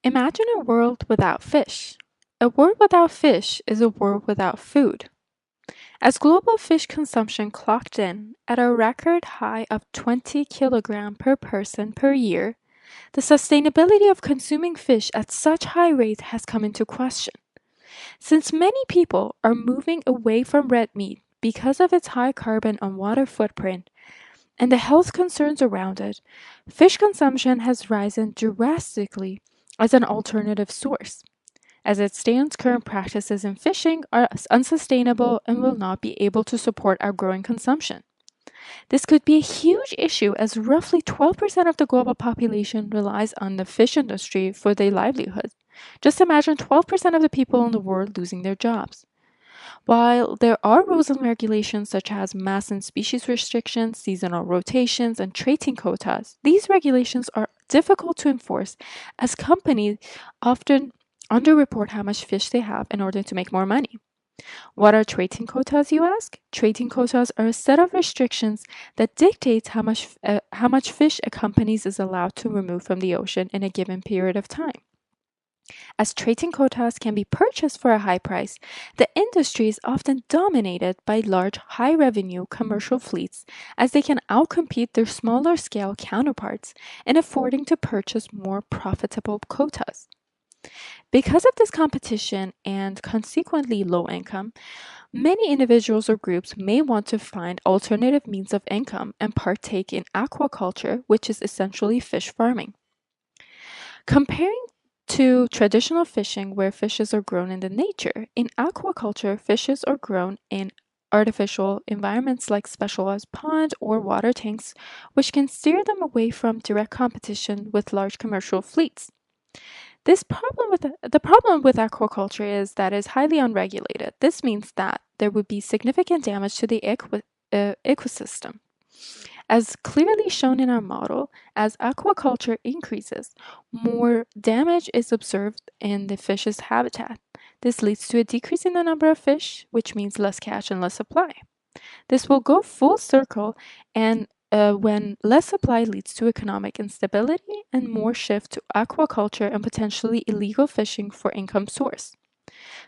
Imagine a world without fish. A world without fish is a world without food. As global fish consumption clocked in at a record high of 20 kilograms per person per year, the sustainability of consuming fish at such high rates has come into question. Since many people are moving away from red meat because of its high carbon and water footprint and the health concerns around it, fish consumption has risen drastically as an alternative source. As it stands, current practices in fishing are unsustainable and will not be able to support our growing consumption. This could be a huge issue as roughly 12% of the global population relies on the fish industry for their livelihood. Just imagine 12% of the people in the world losing their jobs. While there are rules and regulations such as mass and species restrictions, seasonal rotations, and trading quotas, these regulations are difficult to enforce as companies often underreport how much fish they have in order to make more money. What are trading quotas, you ask? Trading quotas are a set of restrictions that dictates how much fish a company is allowed to remove from the ocean in a given period of time. As trading quotas can be purchased for a high price, the industry is often dominated by large, high revenue commercial fleets as they can outcompete their smaller scale counterparts in affording to purchase more profitable quotas. Because of this competition and consequently low income, many individuals or groups may want to find alternative means of income and partake in aquaculture, which is essentially fish farming. Comparing to traditional fishing, where fishes are grown in the nature, in aquaculture, fishes are grown in artificial environments like specialized ponds or water tanks, which can steer them away from direct competition with large commercial fleets. The problem with aquaculture is that it's highly unregulated. This means that there would be significant damage to the ecosystem. As clearly shown in our model, as aquaculture increases, more damage is observed in the fish's habitat. This leads to a decrease in the number of fish, which means less catch and less supply. This will go full circle, and when less supply leads to economic instability and more shift to aquaculture and potentially illegal fishing for income source.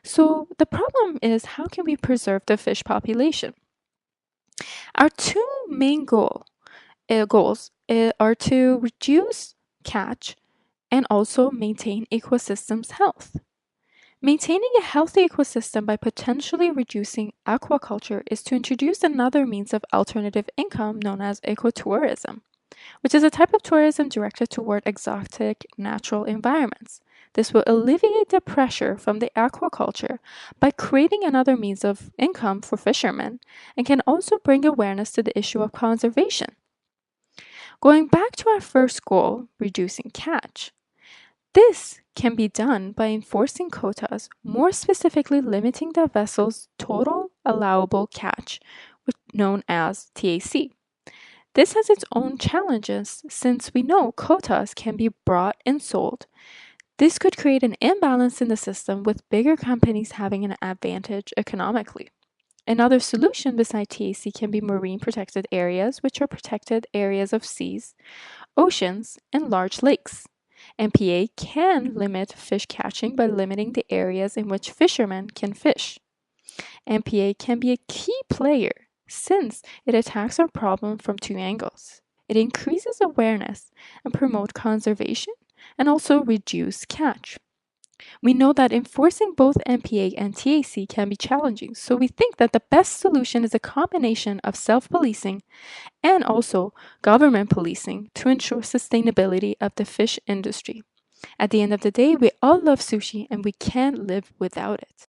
So the problem is, how can we preserve the fish population? Our two main goals are to reduce catch and also maintain ecosystems health. Maintaining a healthy ecosystem by potentially reducing aquaculture is to introduce another means of alternative income known as ecotourism, which is a type of tourism directed toward exotic natural environments. This will alleviate the pressure from the aquaculture by creating another means of income for fishermen and can also bring awareness to the issue of conservation. Going back to our first goal, reducing catch. This can be done by enforcing quotas, more specifically limiting the vessel's total allowable catch, known as TAC. This has its own challenges since we know quotas can be bought and sold. This could create an imbalance in the system with bigger companies having an advantage economically. Another solution beside TAC can be marine protected areas, which are protected areas of seas, oceans, and large lakes. MPA can limit fish catching by limiting the areas in which fishermen can fish. MPA can be a key player since it attacks our problem from two angles. It increases awareness and promotes conservation and also reduce catch. We know that enforcing both MPA and TAC can be challenging, so we think that the best solution is a combination of self-policing and also government policing to ensure sustainability of the fish industry. At the end of the day, we all love sushi and we can't live without it.